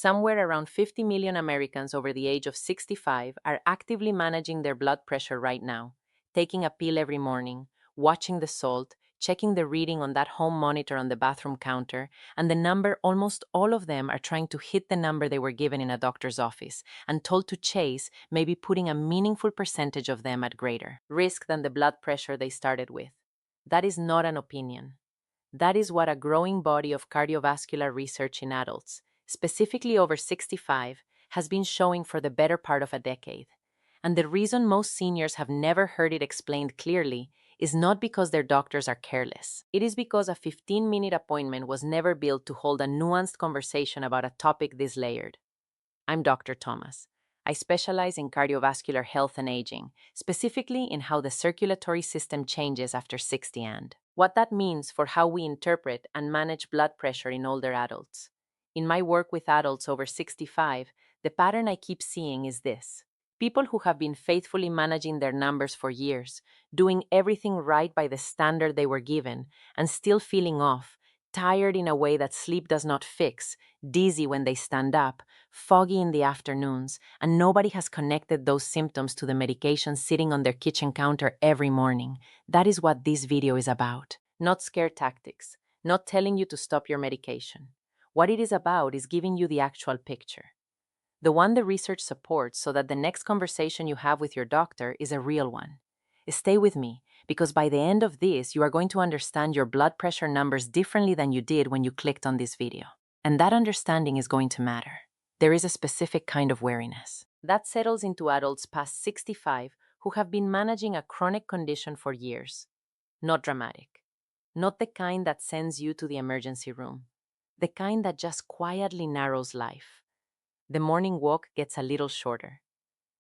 Somewhere around 50 million Americans over the age of 65 are actively managing their blood pressure right now, taking a pill every morning, watching the salt, checking the reading on that home monitor on the bathroom counter, and the number almost all of them are trying to hit the number they were given in a doctor's office and told to chase, maybe putting a meaningful percentage of them at greater risk than the blood pressure they started with. That is not an opinion. That is what a growing body of cardiovascular research in adults, specifically over 65, has been showing for the better part of a decade. And the reason most seniors have never heard it explained clearly is not because their doctors are careless. It is because a 15-minute appointment was never built to hold a nuanced conversation about a topic this layered. I'm Dr. Thomas. I specialize in cardiovascular health and aging, specifically in how the circulatory system changes after 60 and what that means for how we interpret and manage blood pressure in older adults. In my work with adults over 65, the pattern I keep seeing is this. People who have been faithfully managing their numbers for years, doing everything right by the standard they were given, and still feeling off, tired in a way that sleep does not fix, dizzy when they stand up, foggy in the afternoons, and nobody has connected those symptoms to the medication sitting on their kitchen counter every morning. That is what this video is about. Not scare tactics, not telling you to stop your medication. What it is about is giving you the actual picture. The one the research supports so that the next conversation you have with your doctor is a real one. Stay with me, because by the end of this, you are going to understand your blood pressure numbers differently than you did when you clicked on this video. And that understanding is going to matter. There is a specific kind of wariness that settles into adults past 65 who have been managing a chronic condition for years. Not dramatic. Not the kind that sends you to the emergency room. The kind that just quietly narrows life. The morning walk gets a little shorter.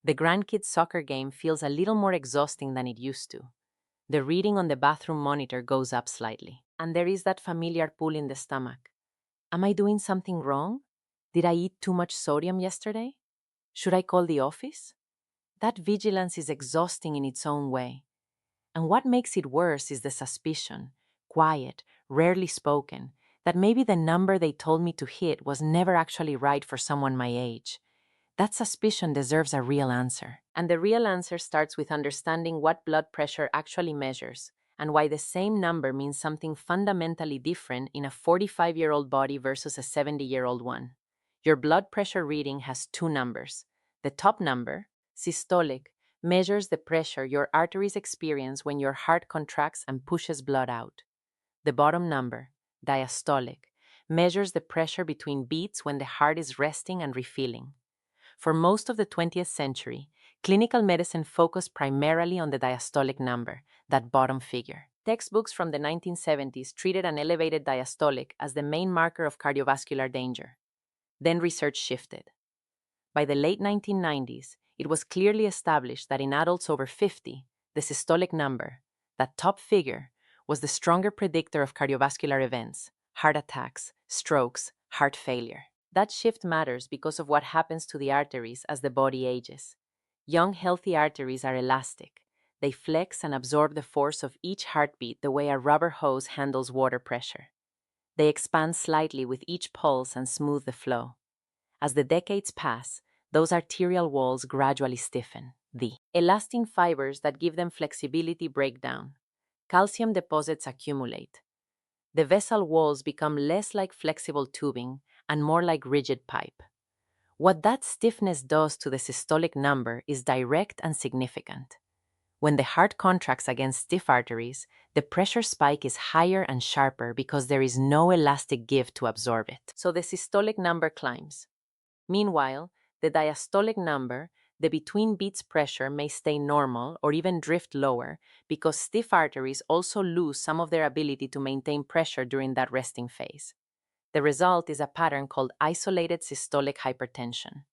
The grandkids' soccer game feels a little more exhausting than it used to. The reading on the bathroom monitor goes up slightly. And there is that familiar pull in the stomach. Am I doing something wrong? Did I eat too much sodium yesterday? Should I call the office? That vigilance is exhausting in its own way. And what makes it worse is the suspicion, quiet, rarely spoken, that maybe the number they told me to hit was never actually right for someone my age. That suspicion deserves a real answer. And the real answer starts with understanding what blood pressure actually measures and why the same number means something fundamentally different in a 45-year-old body versus a 70-year-old one. Your blood pressure reading has two numbers. The top number, systolic, measures the pressure your arteries experience when your heart contracts and pushes blood out. The bottom number, diastolic, measures the pressure between beats when the heart is resting and refilling. For most of the 20th century, clinical medicine focused primarily on the diastolic number, that bottom figure. Textbooks from the 1970s treated an elevated diastolic as the main marker of cardiovascular danger. Then research shifted. By the late 1990s, it was clearly established that in adults over 50, the systolic number, that top figure, was the stronger predictor of cardiovascular events, heart attacks, strokes, heart failure. That shift matters because of what happens to the arteries as the body ages. Young, healthy arteries are elastic. They flex and absorb the force of each heartbeat the way a rubber hose handles water pressure. They expand slightly with each pulse and smooth the flow. As the decades pass, those arterial walls gradually stiffen. The elastin fibers that give them flexibility break down. Calcium deposits accumulate. The vessel walls become less like flexible tubing and more like rigid pipe. What that stiffness does to the systolic number is direct and significant. When the heart contracts against stiff arteries, the pressure spike is higher and sharper because there is no elastic give to absorb it. So the systolic number climbs. Meanwhile, the diastolic number, the between beats pressure, may stay normal or even drift lower because stiff arteries also lose some of their ability to maintain pressure during that resting phase. The result is a pattern called isolated systolic hypertension.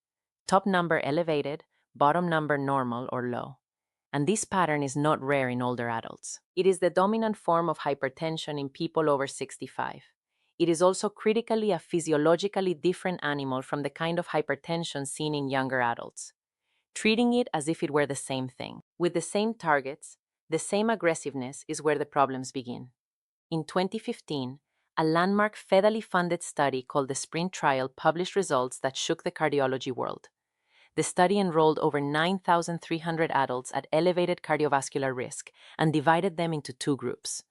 Top number elevated, bottom number normal or low. And this pattern is not rare in older adults. It is the dominant form of hypertension in people over 65. It is also critically a physiologically different animal from the kind of hypertension seen in younger adults. Treating it as if it were the same thing, with the same targets, the same aggressiveness is where the problems begin. In 2015, A landmark federally funded study called the SPRINT trial published results that shook the cardiology world. The study enrolled over 9,300 adults at elevated cardiovascular risk and divided them into two groups.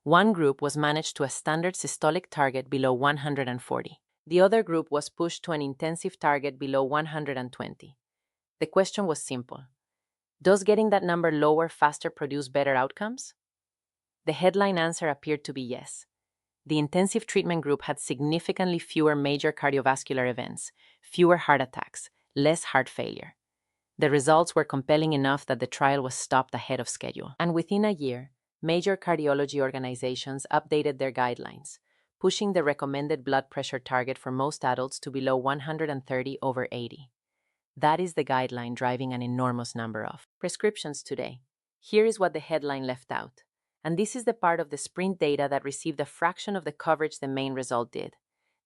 One group was managed to a standard systolic target below 140. The other group was pushed to an intensive target below 120. The question was simple. Does getting that number lower faster produce better outcomes? The headline answer appeared to be yes. The intensive treatment group had significantly fewer major cardiovascular events, fewer heart attacks, less heart failure. The results were compelling enough that the trial was stopped ahead of schedule. And within a year, major cardiology organizations updated their guidelines, pushing the recommended blood pressure target for most adults to below 130/80. That is the guideline driving an enormous number of prescriptions today. Here is what the headline left out. And this is the part of the SPRINT data that received a fraction of the coverage the main result did.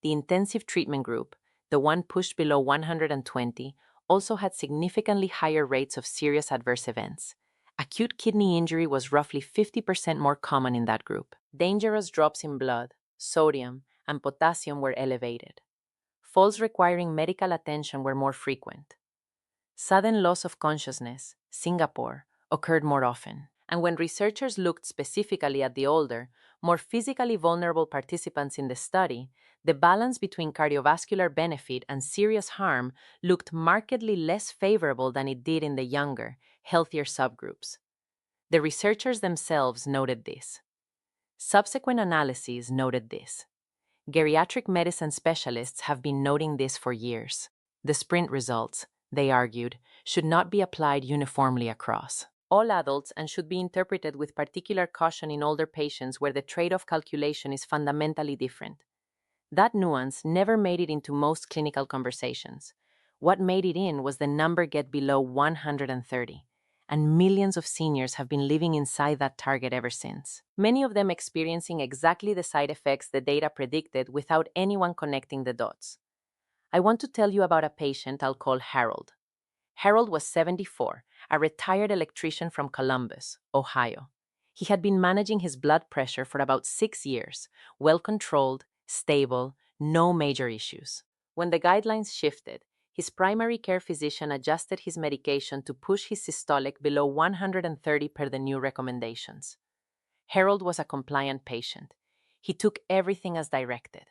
The intensive treatment group, the one pushed below 120, also had significantly higher rates of serious adverse events. Acute kidney injury was roughly 50% more common in that group. Dangerous drops in blood, sodium, and potassium were elevated. Falls requiring medical attention were more frequent. Sudden loss of consciousness, Singapore, occurred more often. And when researchers looked specifically at the older, more physically vulnerable participants in the study, the balance between cardiovascular benefit and serious harm looked markedly less favorable than it did in the younger, healthier subgroups. The researchers themselves noted this. Subsequent analyses noted this. Geriatric medicine specialists have been noting this for years. The SPRINT results, they argued, should not be applied uniformly across all adults and should be interpreted with particular caution in older patients where the trade-off calculation is fundamentally different. That nuance never made it into most clinical conversations. What made it in was the number get below 130, and millions of seniors have been living inside that target ever since. Many of them experiencing exactly the side effects the data predicted without anyone connecting the dots. I want to tell you about a patient I'll call Harold. Harold was 74, a retired electrician from Columbus, Ohio. He had been managing his blood pressure for about 6 years, well controlled, stable, no major issues. When the guidelines shifted, his primary care physician adjusted his medication to push his systolic below 130 per the new recommendations. Harold was a compliant patient. He took everything as directed.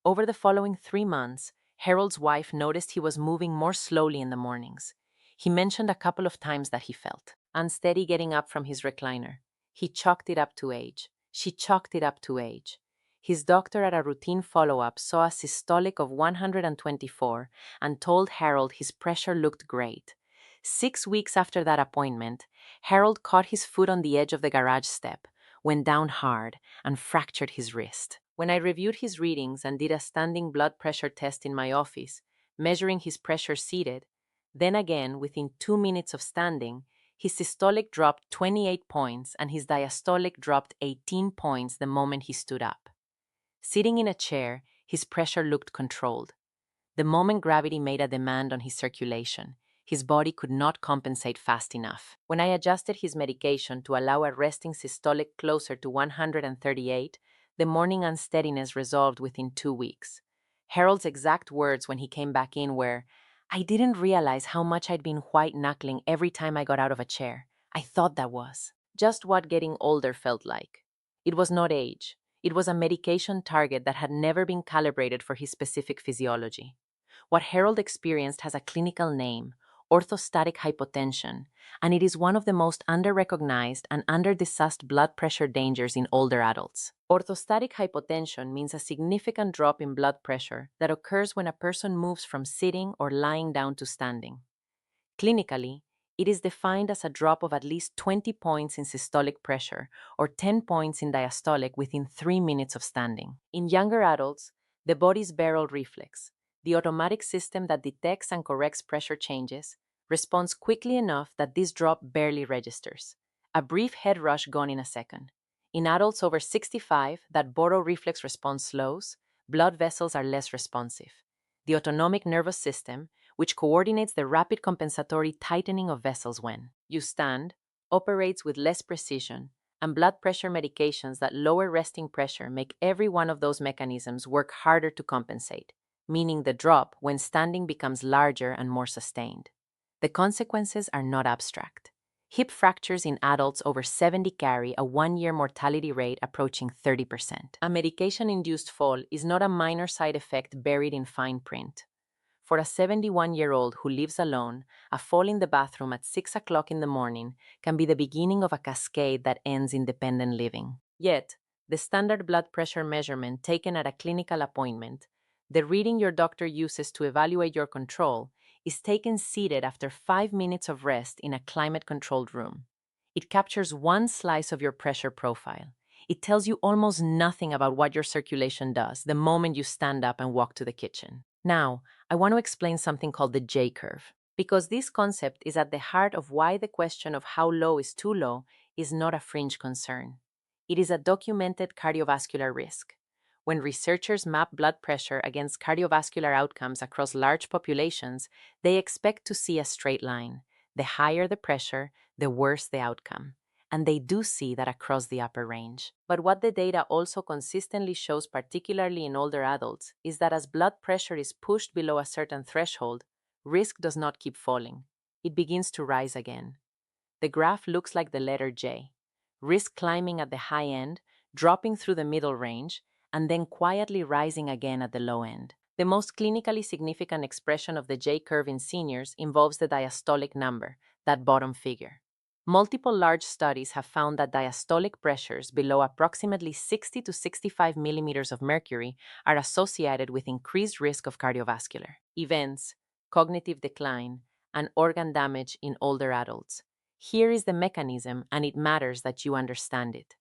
Over the following 3 months, Harold's wife noticed he was moving more slowly in the mornings. He mentioned a couple of times that he felt unsteady getting up from his recliner. He chalked it up to age. She chalked it up to age. His doctor at a routine follow-up saw a systolic of 124 and told Harold his pressure looked great. 6 weeks after that appointment, Harold caught his foot on the edge of the garage step, went down hard, and fractured his wrist. When I reviewed his readings and did a standing blood pressure test in my office, measuring his pressure seated, then again, within 2 minutes of standing, his systolic dropped 28 points and his diastolic dropped 18 points the moment he stood up. Sitting in a chair, his pressure looked controlled. The moment gravity made a demand on his circulation, his body could not compensate fast enough. When I adjusted his medication to allow a resting systolic closer to 138, the morning unsteadiness resolved within 2 weeks. Harold's exact words when he came back in were, "I didn't realize how much I'd been white-knuckling every time I got out of a chair. I thought that was just what getting older felt like." It was not age. It was a medication target that had never been calibrated for his specific physiology. What Harold experienced has a clinical name, orthostatic hypotension, and it is one of the most under-recognized and under-discussed blood pressure dangers in older adults. Orthostatic hypotension means a significant drop in blood pressure that occurs when a person moves from sitting or lying down to standing. Clinically, it is defined as a drop of at least 20 points in systolic pressure or 10 points in diastolic within 3 minutes of standing. In younger adults, the body's barrel reflex, the automatic system that detects and corrects pressure changes, responds quickly enough that this drop barely registers. A brief head rush gone in a second. In adults over 65, that bororeflex response slows, blood vessels are less responsive. The autonomic nervous system, which coordinates the rapid compensatory tightening of vessels when you stand, operates with less precision, and blood pressure medications that lower resting pressure make every one of those mechanisms work harder to compensate, meaning the drop when standing becomes larger and more sustained. The consequences are not abstract. Hip fractures in adults over 70 carry a one-year mortality rate approaching 30%. A medication-induced fall is not a minor side effect buried in fine print. For a 71-year-old who lives alone, a fall in the bathroom at 6 o'clock in the morning can be the beginning of a cascade that ends independent living. Yet, the standard blood pressure measurement taken at a clinical appointment, the reading your doctor uses to evaluate your control, is taken seated after 5 minutes of rest in a climate-controlled room. It captures one slice of your pressure profile. It tells you almost nothing about what your circulation does the moment you stand up and walk to the kitchen. Now, I want to explain something called the J curve, because this concept is at the heart of why the question of how low is too low is not a fringe concern. It is a documented cardiovascular risk. When researchers map blood pressure against cardiovascular outcomes across large populations, they expect to see a straight line. The higher the pressure, the worse the outcome. And they do see that across the upper range. But what the data also consistently shows, particularly in older adults, is that as blood pressure is pushed below a certain threshold, risk does not keep falling. It begins to rise again. The graph looks like the letter J. Risk climbing at the high end, dropping through the middle range, and then quietly rising again at the low end. The most clinically significant expression of the J curve in seniors involves the diastolic number, that bottom figure. Multiple large studies have found that diastolic pressures below approximately 60 to 65 millimeters of mercury are associated with increased risk of cardiovascular events, cognitive decline, and organ damage in older adults. Here is the mechanism, and it matters that you understand it.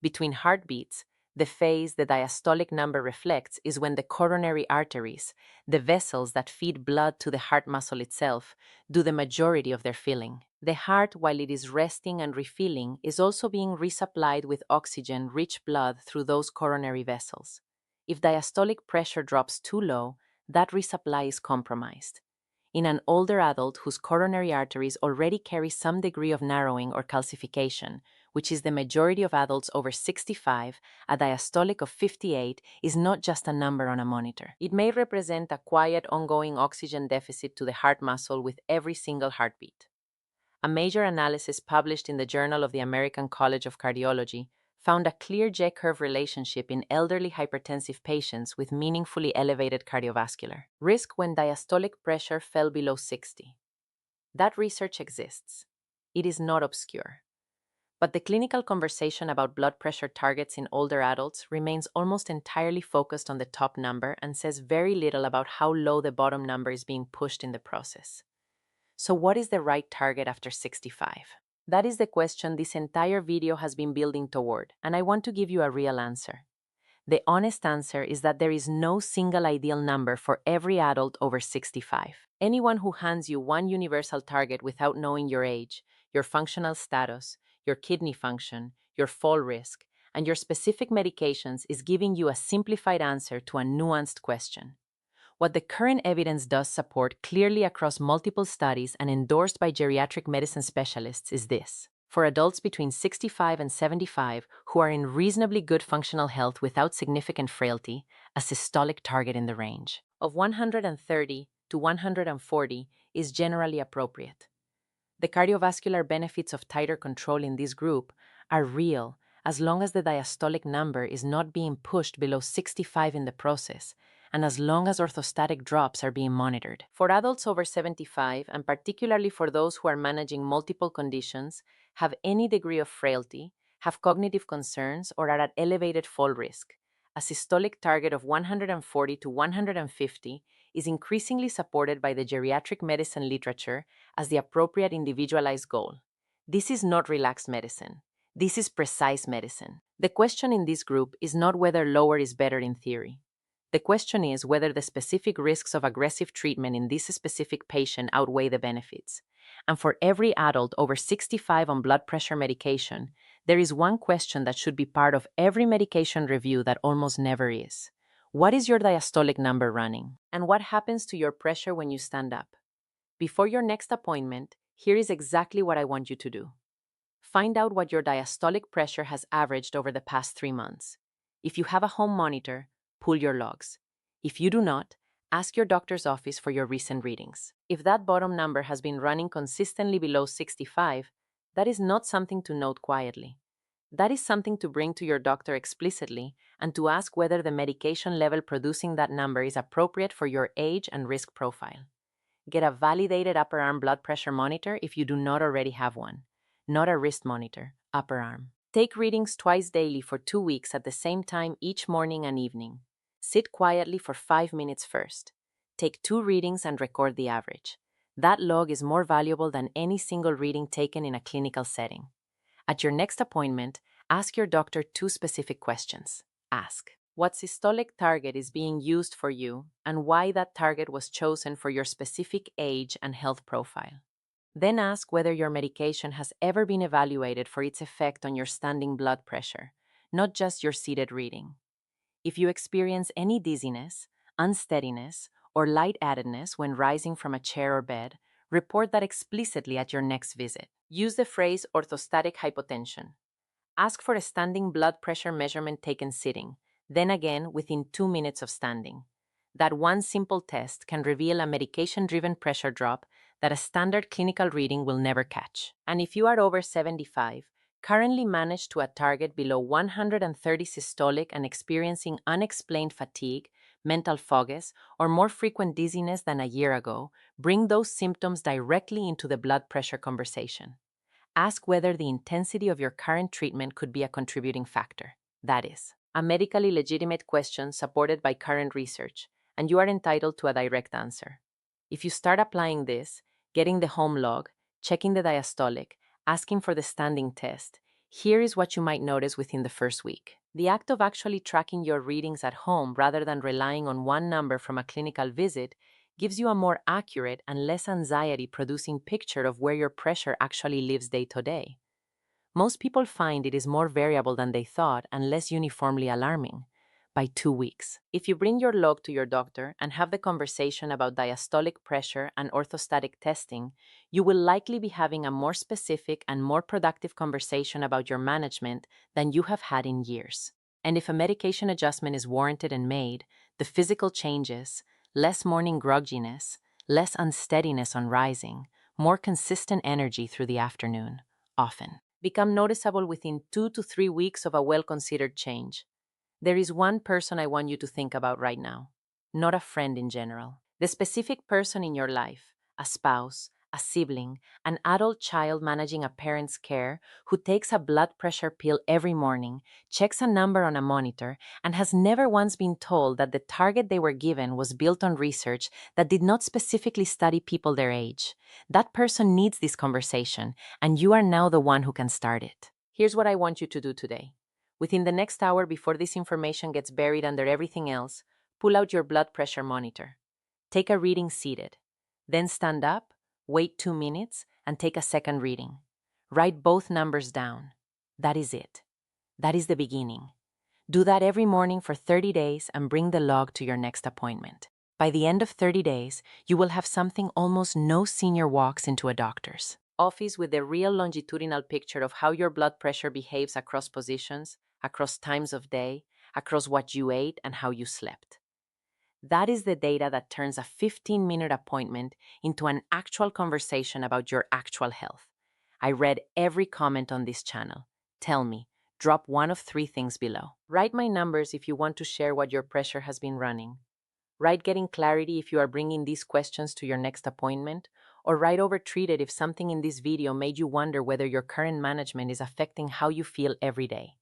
Between heartbeats, the phase the diastolic number reflects is when the coronary arteries, the vessels that feed blood to the heart muscle itself, do the majority of their filling. The heart, while it is resting and refilling, is also being resupplied with oxygen-rich blood through those coronary vessels. If diastolic pressure drops too low, that resupply is compromised. In an older adult whose coronary arteries already carry some degree of narrowing or calcification, which is the majority of adults over 65, a diastolic of 58 is not just a number on a monitor. It may represent a quiet, ongoing oxygen deficit to the heart muscle with every single heartbeat. A major analysis published in the Journal of the American College of Cardiology found a clear J-curve relationship in elderly hypertensive patients with meaningfully elevated cardiovascular risk when diastolic pressure fell below 60. That research exists. It is not obscure. But the clinical conversation about blood pressure targets in older adults remains almost entirely focused on the top number and says very little about how low the bottom number is being pushed in the process. So what is the right target after 65? That is the question this entire video has been building toward, and I want to give you a real answer. The honest answer is that there is no single ideal number for every adult over 65. Anyone who hands you one universal target without knowing your age, your functional status, your kidney function, your fall risk, and your specific medications is giving you a simplified answer to a nuanced question. What the current evidence does support clearly across multiple studies and endorsed by geriatric medicine specialists is this. For adults between 65 and 75 who are in reasonably good functional health without significant frailty, a systolic target in the range of 130 to 140 is generally appropriate. The cardiovascular benefits of tighter control in this group are real as long as the diastolic number is not being pushed below 65 in the process, and as long as orthostatic drops are being monitored. For adults over 75, and particularly for those who are managing multiple conditions, have any degree of frailty, have cognitive concerns, or are at elevated fall risk, a systolic target of 140 to 150 is increasingly supported by the geriatric medicine literature as the appropriate individualized goal. This is not relaxed medicine. This is precise medicine. The question in this group is not whether lower is better in theory. The question is whether the specific risks of aggressive treatment in this specific patient outweigh the benefits. And for every adult over 65 on blood pressure medication, there is one question that should be part of every medication review that almost never is. What is your diastolic number running? And what happens to your pressure when you stand up? Before your next appointment, here is exactly what I want you to do. Find out what your diastolic pressure has averaged over the past 3 months. If you have a home monitor, pull your logs. If you do not, ask your doctor's office for your recent readings. If that bottom number has been running consistently below 65, that is not something to note quietly. That is something to bring to your doctor explicitly and to ask whether the medication level producing that number is appropriate for your age and risk profile. Get a validated upper arm blood pressure monitor if you do not already have one, not a wrist monitor, upper arm. Take readings twice daily for 2 weeks at the same time each morning and evening. Sit quietly for 5 minutes first. Take 2 readings and record the average. That log is more valuable than any single reading taken in a clinical setting. At your next appointment, ask your doctor 2 specific questions. Ask what systolic target is being used for you and why that target was chosen for your specific age and health profile. Then ask whether your medication has ever been evaluated for its effect on your standing blood pressure, not just your seated reading. If you experience any dizziness, unsteadiness, or lightheadedness when rising from a chair or bed, report that explicitly at your next visit. Use the phrase orthostatic hypotension. Ask for a standing blood pressure measurement taken sitting, then again within 2 minutes of standing. That one simple test can reveal a medication-driven pressure drop that a standard clinical reading will never catch. And if you are over 75, currently managed to a target below 130 systolic and experiencing unexplained fatigue, mental fogginess, or more frequent dizziness than a year ago, bring those symptoms directly into the blood pressure conversation. Ask whether the intensity of your current treatment could be a contributing factor. That is, a medically legitimate question supported by current research, and you are entitled to a direct answer. If you start applying this, getting the home log, checking the diastolic, asking for the standing test, here is what you might notice within the first week. The act of actually tracking your readings at home rather than relying on one number from a clinical visit gives you a more accurate and less anxiety-producing picture of where your pressure actually lives day to day. Most people find it is more variable than they thought and less uniformly alarming by 2 weeks. If you bring your log to your doctor and have the conversation about diastolic pressure and orthostatic testing, you will likely be having a more specific and more productive conversation about your management than you have had in years. And if a medication adjustment is warranted and made, the physical changes, less morning grogginess, less unsteadiness on rising, more consistent energy through the afternoon, often become noticeable within 2 to 3 weeks of a well-considered change. There is one person I want you to think about right now, not a friend in general. The specific person in your life, a spouse, a sibling, an adult child managing a parent's care who takes a blood pressure pill every morning, checks a number on a monitor, and has never once been told that the target they were given was built on research that did not specifically study people their age. That person needs this conversation, and you are now the one who can start it. Here's what I want you to do today. Within the next hour before this information gets buried under everything else, pull out your blood pressure monitor. Take a reading seated. Then stand up, wait 2 minutes, and take a second reading. Write both numbers down. That is it. That is the beginning. Do that every morning for 30 days and bring the log to your next appointment. By the end of 30 days, you will have something almost no senior walks into a doctor's office with a real longitudinal picture of how your blood pressure behaves across positions, across times of day, across what you ate and how you slept. That is the data that turns a 15-minute appointment into an actual conversation about your actual health. I read every comment on this channel. Tell me, drop one of 3 things below. Write my numbers if you want to share what your pressure has been running. Write getting clarity if you are bringing these questions to your next appointment, or write overtreated if something in this video made you wonder whether your current management is affecting how you feel every day.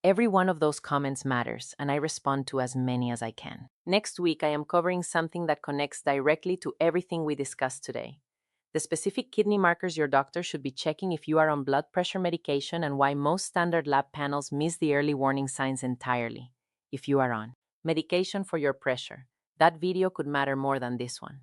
Every one of those comments matters, and I respond to as many as I can. Next week, I am covering something that connects directly to everything we discussed today. The specific kidney markers your doctor should be checking if you are on blood pressure medication and why most standard lab panels miss the early warning signs entirely, if you are on medication for your pressure. That video could matter more than this one.